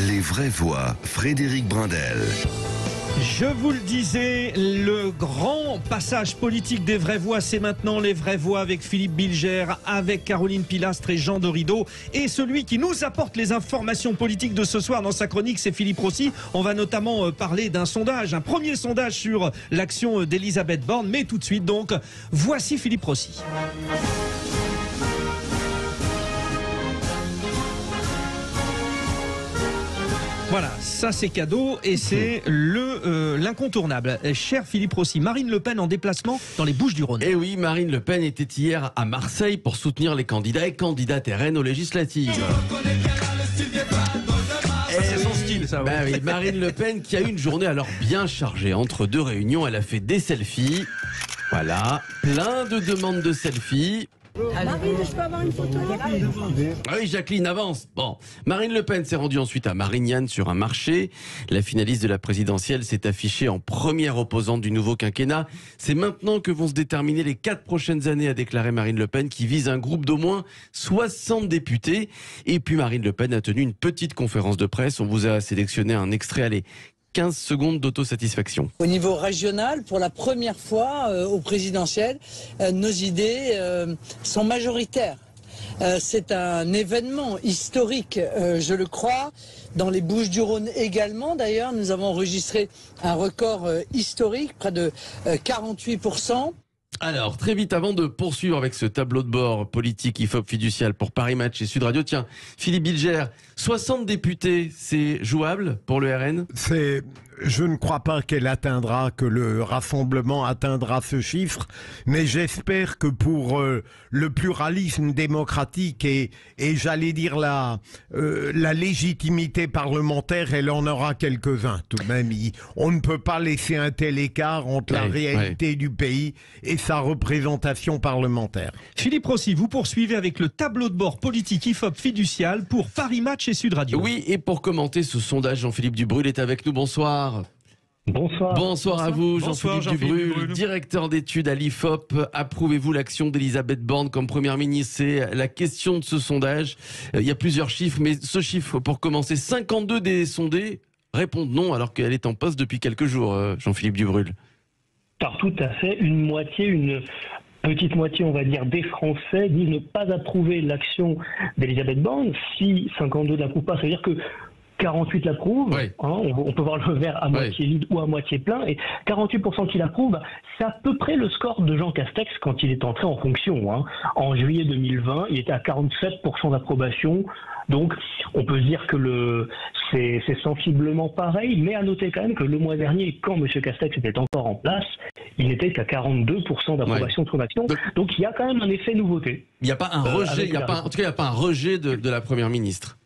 Les vraies voix, Frédéric Brindel. Je vous le disais, le grand passage politique des vraies voix, c'est maintenant les vraies voix avec Philippe Bilger, avec Caroline Pilastre et Jean Dorido. Et celui qui nous apporte les informations politiques de ce soir dans sa chronique, c'est Philippe Rossi. On va notamment parler d'un sondage, un premier sondage sur l'action d'Elisabeth Borne. Mais tout de suite donc, voici Philippe Rossi. Voilà, ça c'est cadeau et c'est l'incontournable. Cher Philippe Rossi, Marine Le Pen en déplacement dans les Bouches-du-Rhône. Eh oui, Marine Le Pen était hier à Marseille pour soutenir les candidats et candidates RN aux législatives. C'est son style, ça. Bah oui, Marine Le Pen qui a eu une journée alors bien chargée. Entre deux réunions, elle a fait des selfies. Voilà, plein de demandes de selfies. Marine, je peux avoir une photo? Ah oui, Jacqueline, avance. Bon, Marine Le Pen s'est rendue ensuite à Marignane sur un marché. La finaliste de la présidentielle s'est affichée en première opposante du nouveau quinquennat. C'est maintenant que vont se déterminer les 4 prochaines années, a déclaré Marine Le Pen, qui vise un groupe d'au moins 60 députés. Et puis Marine Le Pen a tenu une petite conférence de presse. On vous a sélectionné un extrait, allez, 15 secondes d'autosatisfaction. Au niveau régional, pour la première fois au présidentiel, nos idées sont majoritaires. C'est un événement historique, je le crois. Dans les Bouches-du-Rhône également, d'ailleurs, nous avons enregistré un record historique, près de 48%. Alors, très vite, avant de poursuivre avec ce tableau de bord politique IFOP fiducial pour Paris Match et Sud Radio, tiens, Philippe Bilger, 60 députés, c'est jouable pour le RN ? Je ne crois pas que le rassemblement atteindra ce chiffre, mais j'espère que pour le pluralisme démocratique et j'allais dire la légitimité parlementaire, elle en aura quelques-uns tout de même. On ne peut pas laisser un tel écart entre la réalité du pays et sa représentation parlementaire. Philippe Rossi, vous poursuivez avec le tableau de bord politique IFOP fiducial pour Paris Match et Sud Radio. Oui, et pour commenter ce sondage, Jean-Philippe Dubrul est avec nous. Bonsoir. Bonsoir. Bonsoir à vous, Jean-Philippe Dubrul, directeur d'études à l'IFOP. Approuvez-vous l'action d'Elisabeth Borne comme première ministre? C'est la question de ce sondage. Il y a plusieurs chiffres, mais ce chiffre, pour commencer, 52 des sondés répondent non alors qu'elle est en poste depuis quelques jours, Jean-Philippe Dubrul. Alors tout à fait, une petite moitié, on va dire, des Français disent ne pas approuver l'action d'Elisabeth Borne. Si 52 n'approuvent pas, ça veut dire que 48 l'approuvent, oui. On peut voir le verre à moitié vide ou à moitié plein, et 48% qui l'approuvent, c'est à peu près le score de Jean Castex quand il est entré en fonction. En juillet 2020, il était à 47% d'approbation, donc on peut se dire que c'est sensiblement pareil, mais à noter quand même que le mois dernier, quand M. Castex était encore en place, il n'était qu'à 42% d'approbation de son action, donc il y a quand même un effet nouveauté. Il n'y a pas un rejet, en tout cas il n'y a pas un rejet de la Première ministre.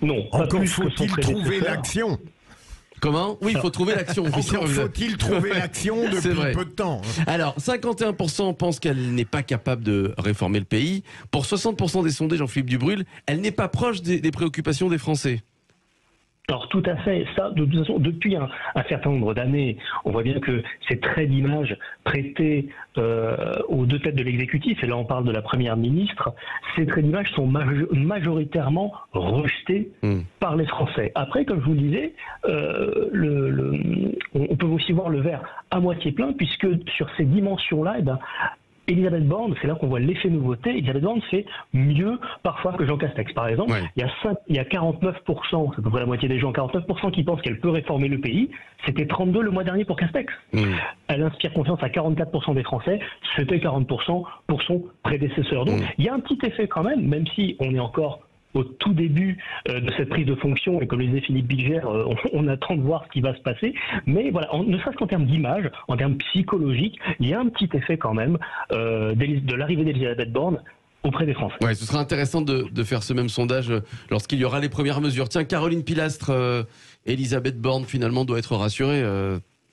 Non, encore faut-il trouver l'action. Comment ? Oui, il faut trouver l'action. Encore faut-il trouver l'action depuis peu de temps. Alors, 51% pensent qu'elle n'est pas capable de réformer le pays. Pour 60% des sondés, Jean-Philippe Dubrul, elle n'est pas proche des préoccupations des Français. Alors tout à fait, ça, de toute façon, depuis un certain nombre d'années, on voit bien que ces traits d'image prêtés aux deux têtes de l'exécutif, et là on parle de la première ministre, ces traits d'image sont majoritairement rejetés par les Français. Après, comme je vous le disais, on peut aussi voir le verre à moitié plein, puisque sur ces dimensions-là, Elisabeth Borne, c'est là qu'on voit l'effet nouveauté. Elisabeth Borne fait mieux parfois que Jean Castex. Par exemple, il y a 49%, c'est à peu près la moitié des gens, 49% qui pensent qu'elle peut réformer le pays. C'était 32 le mois dernier pour Castex. Elle inspire confiance à 44% des Français. C'était 40% pour son prédécesseur. Donc il y a un petit effet quand même si on est encore au tout début de cette prise de fonction, et comme le disait Philippe Bilger, on attend de voir ce qui va se passer, mais voilà, ne serait-ce qu'en termes d'image, en termes psychologiques, il y a un petit effet quand même de l'arrivée d'Elisabeth Borne auprès des Français. Ouais, ce sera intéressant de faire ce même sondage lorsqu'il y aura les premières mesures. Tiens, Caroline Pilastre, Elisabeth Borne finalement doit être rassurée.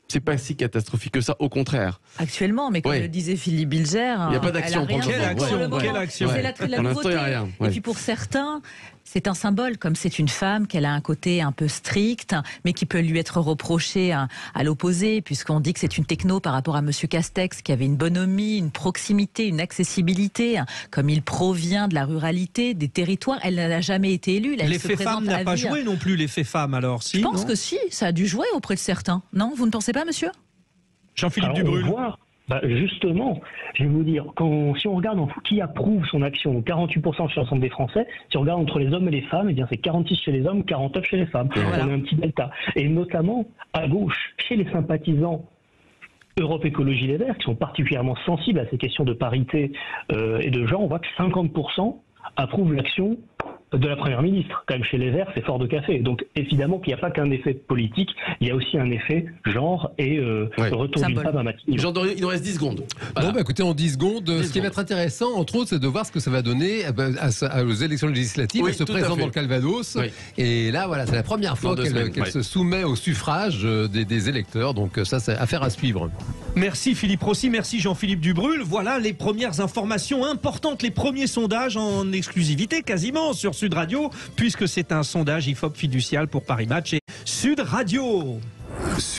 C'est pas si catastrophique que ça, au contraire. Actuellement, mais comme le disait Philippe Bilger, il n'y a pas d'action pour le moment. Quelle action C'est l'attrait de la nouveauté. Il y a rien. Et puis pour certains, C'est un symbole, comme c'est une femme, qu'elle a un côté un peu strict, mais qui peut lui être reproché à l'opposé, puisqu'on dit que c'est une techno par rapport à Monsieur Castex, qui avait une bonhomie, une proximité, une accessibilité. Comme il provient de la ruralité, des territoires, elle n'a jamais été élue. L'effet femme n'a pas joué non plus, l'effet femme, alors, si? Je pense que si, ça a dû jouer auprès de certains. Non, vous ne pensez pas, monsieur? Jean-Philippe Dubrul. Justement, je vais vous dire, si on regarde qui approuve son action, 48% chez l'ensemble des Français, si on regarde entre les hommes et les femmes, eh bien c'est 46 chez les hommes, 49 chez les femmes. Voilà. On a un petit delta. Et notamment, à gauche, chez les sympathisants Europe Écologie Les Verts, qui sont particulièrement sensibles à ces questions de parité et de genre, on voit que 50% approuvent l'action de la Première ministre. Quand même, chez les Verts, c'est fort de café. Donc, évidemment qu'il n'y a pas qu'un effet politique, il y a aussi un effet genre et retour d'une femme à Matignon. Jean Dorildo, il nous reste 10 secondes. Voilà. Bon, écoutez, en 10 secondes, ce qui va être intéressant, entre autres, c'est de voir ce que ça va donner aux élections législatives. Elle se présente dans le Calvados. Oui. Et là, voilà, c'est la première fois qu'elle se soumet au suffrage des électeurs. Donc, ça, c'est affaire à suivre. Merci Philippe Rossi, merci Jean-Philippe Dubrul. Voilà les premières informations importantes, les premiers sondages en exclusivité quasiment sur Sud Radio, puisque c'est un sondage IFOP fiducial pour Paris Match et Sud Radio.